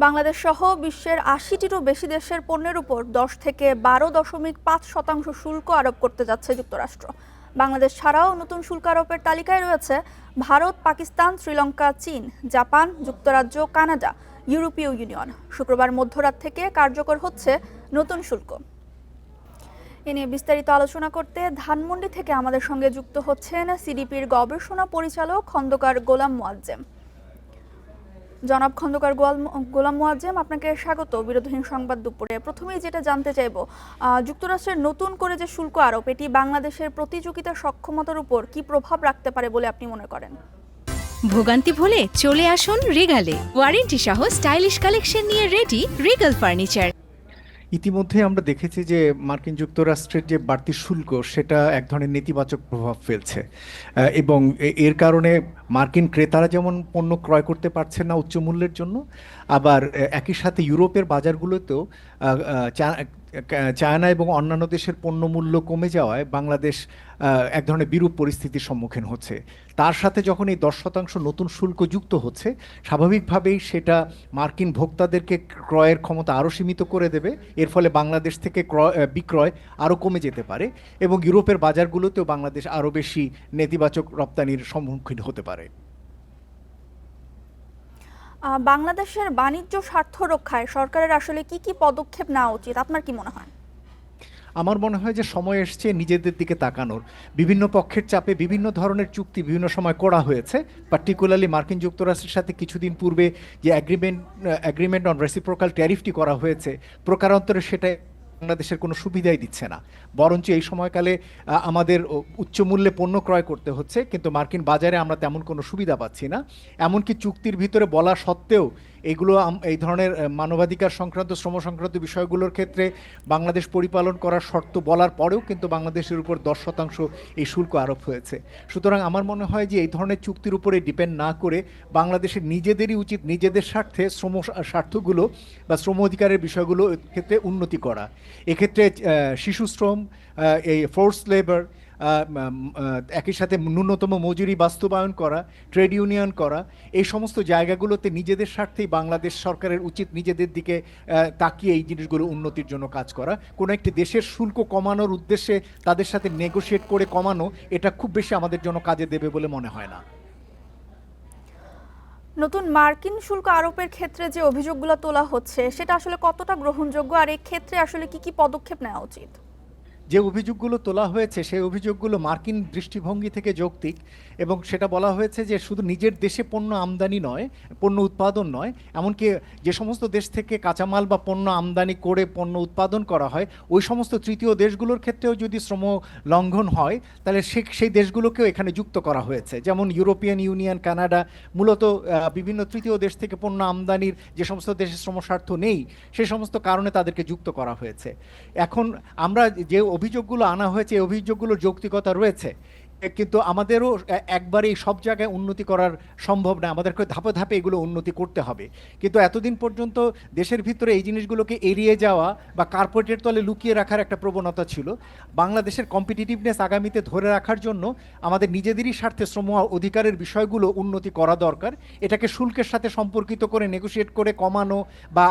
বাংলাদেশ সহ বিশ্বের ৮০টিরও বেশি দেশের পণ্যের উপর ১০ থেকে ১২.৫% শুল্ক আরোপ করতে যাচ্ছে যুক্তরাষ্ট্র। বাংলাদেশ ছাড়াও নতুন শুল্ক আরোপের তালিকায় রয়েছে ভারত, পাকিস্তান, শ্রীলঙ্কা, চীন, জাপান, যুক্তরাজ্য, কানাডা, ইউরোপীয় ইউনিয়ন। শুক্রবার মধ্যরাত থেকে কার্যকর হচ্ছে নতুন শুল্ক। এ নিয়ে বিস্তারিত আলোচনা করতে ধানমন্ডি থেকে আমাদের সঙ্গে যুক্ত হচ্ছেন সিডিপির গবেষণা পরিচালক খন্দকার গোলাম মোয়াজ্জেম। জনাব খন্দকার গোলাম মোয়াজ্জেম, আপনাকে স্বাগত বিরোধীহীন সংবাদ দুপুরে। প্রথমেই যেটা জানতে চাইব, যুক্তরাষ্ট্রের নতুন করে যে শুল্ক আরোপ, এটি বাংলাদেশের প্রতিযোগিতা সক্ষমতার উপর কি প্রভাব রাখতে পারে বলে আপনি মনে করেন? ভোগান্তি ভুলে চলে আসুন রিগালে, ওয়ারেন্টি সহ স্টাইলিশ কালেকশন নিয়ে রেডি রিগাল ফার্নিচার। ইতিমধ্যে আমরা দেখেছি যে মার্কিন যুক্তরাষ্ট্রের যে বাড়তি শুল্ক সেটা এক ধরনের নেতিবাচক প্রভাব ফেলছে এবং এর কারণে মার্কিন ক্রেতারা যেমন পণ্য ক্রয় করতে পারছে না উচ্চ মূল্যের জন্য, আবার একই সাথে ইউরোপের বাজারগুলোতেও চায়না এবং অন্যান্য দেশের পণ্য মূল্য কমে যাওয়ায় বাংলাদেশ এক ধরনের বিরূপ পরিস্থিতির সম্মুখীন হচ্ছে। তার সাথে যখন এই 10% নতুন শুল্ক যুক্ত হচ্ছে, স্বাভাবিকভাবেই সেটা মার্কিন ভোক্তাদেরকে ক্রয়ের ক্ষমতা আরও সীমিত করে দেবে। এর ফলে বাংলাদেশ থেকে বিক্রয় আরও কমে যেতে পারে এবং ইউরোপের বাজারগুলোতেও বাংলাদেশ আরও বেশি নেতিবাচক রপ্তানির সম্মুখীন হতে পারে। বাংলাদেশের বাণিজ্য স্বার্থ রক্ষায় সরকারের আসলে কি কি পদক্ষেপ নেওয়া উচিত, আপনার কি মনে হয়? আমার মনে হয় যে সময় এসছে নিজেদের দিকে তাকানোর। বিভিন্ন পক্ষের চাপে বিভিন্ন ধরনের চুক্তি বিভিন্ন সময় করা হয়েছে, পার্টিকুলারলি মার্কিন যুক্তরাষ্ট্রের সাথে কিছুদিন পূর্বে যে অ্যাগ্রিমেন্ট অন রেসিপ্রোকাল ট্যারিফটি করা হয়েছে, প্রকারান্তরে সেটা বাংলাদেশের কোনো সুবিধাই দিচ্ছে না, বরঞ্চ এই সময়কালে আমাদের উচ্চ মূল্যে পণ্য ক্রয় করতে হচ্ছে, কিন্তু মার্কিন বাজারে আমরা তেমন কোনো সুবিধা পাচ্ছি না। এমনকি চুক্তির ভিতরে বলা সত্ত্বেও এগুলো এই ধরনের মানবাধিকার সংক্রান্ত শ্রম সংক্রান্ত বিষয়গুলোর ক্ষেত্রে বাংলাদেশ পরিপালন করার শর্ত বলার পরেও কিন্তু বাংলাদেশের উপর 10% এই শুল্ক আরোপ হয়েছে। সুতরাং আমার মনে হয় যে এই ধরনের চুক্তির উপরে ডিপেন্ড না করে বাংলাদেশের নিজেদেরই উচিত নিজেদের স্বার্থে স্বার্থগুলো বা শ্রম অধিকারের বিষয়গুলো ক্ষেত্রে উন্নতি করা। এক্ষেত্রে শিশু শ্রম, এই ফোর্স লেবার, একই সাথে ন্যূনতম মজুরি বাস্তবায়ন করা, ট্রেড ইউনিয়ন করা, এই সমস্ত জায়গাগুলোতে নিজেদের স্বার্থেই বাংলাদেশ সরকারের উচিত নিজেদের দিকে তাকিয়ে এই জিনিসগুলো উন্নতির জন্য কাজ করা। কোনো একটি দেশের শুল্ক কমানোর উদ্দেশ্যে তাদের সাথে নেগোশিয়েট করে কমানো, এটা খুব বেশি আমাদের জন্য কাজে দেবে বলে মনে হয় না। নতুন মার্কিন শুল্ক আরোপের ক্ষেত্রে যে অভিযোগগুলো তোলা হচ্ছে সেটা আসলে কতটা গ্রহণযোগ্য, আর এই ক্ষেত্রে আসলে কি কি পদক্ষেপ নেওয়া উচিত? যে অভিযোগগুলো তোলা হয়েছে সেই অভিযোগগুলো মার্কিন দৃষ্টিভঙ্গি থেকে যৌক্তিক, এবং সেটা বলা হয়েছে যে শুধু নিজের দেশে পণ্য আমদানি নয়, পণ্য উৎপাদন নয়, এমনকি যে সমস্ত দেশ থেকে কাঁচামাল বা পণ্য আমদানি করে পণ্য উৎপাদন করা হয় ওই সমস্ত তৃতীয় দেশগুলোর ক্ষেত্রেও যদি শ্রম লঙ্ঘন হয় তাহলে সেই দেশগুলোকেও এখানে যুক্ত করা হয়েছে। যেমন ইউরোপিয়ান ইউনিয়ন, কানাডা মূলত বিভিন্ন তৃতীয় দেশ থেকে পণ্য আমদানির যে সমস্ত দেশের শ্রম স্বার্থ নেই সেই সমস্ত কারণে তাদেরকে যুক্ত করা হয়েছে। এখন আমরা যে অভিযোগগুলো আনা হয়েছে এই অভিযোগগুলোর যৌক্তিকতা রয়েছে, কিন্তু আমাদেরও একবারেই সব জায়গায় উন্নতি করার সম্ভব না, আমাদেরকে ধাপে ধাপে এগুলো উন্নতি করতে হবে। কিন্তু এতদিন পর্যন্ত দেশের ভিতরে এই জিনিসগুলোকে এড়িয়ে যাওয়া বা কার্পেটের তলে লুকিয়ে রাখার একটা প্রবণতা ছিল। বাংলাদেশের কম্পিটিটিভনেস আগামীতে ধরে রাখার জন্য আমাদের নিজেদেরই স্বার্থে শ্রম অধিকারের বিষয়গুলো উন্নতি করা দরকার। এটাকে শুল্কের সাথে সম্পর্কিত করে নেগোশিয়েট করে কমানো বা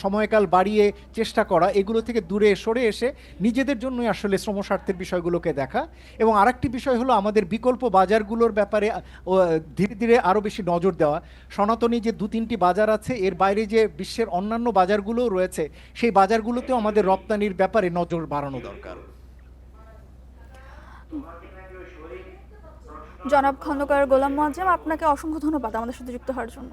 সময়কাল বাড়িয়ে চেষ্টা করা, এগুলো থেকে দূরে সরে এসে নিজেদের জন্যই আসলে শ্রম স্বার্থের বিষয়গুলোকে দেখা। এবং আরেকটি বিষয় হলো আমাদের বিকল্প বাজারগুলোর ব্যাপারে ধীরে ধীরে আরও বেশি নজর দেওয়া। সনাতনী যে 2-3টি বাজার আছে, এর বাইরে যে বিশ্বের অন্যান্য বাজারগুলোও রয়েছে সেই বাজারগুলোতেও আমাদের রপ্তানির ব্যাপারে নজর বাড়ানো দরকার। জনাব খন্দকার গোলাম মোয়াজ্জেম, আপনাকে অসংখ্য ধন্যবাদ আমাদের সাথে যুক্ত হওয়ার জন্য।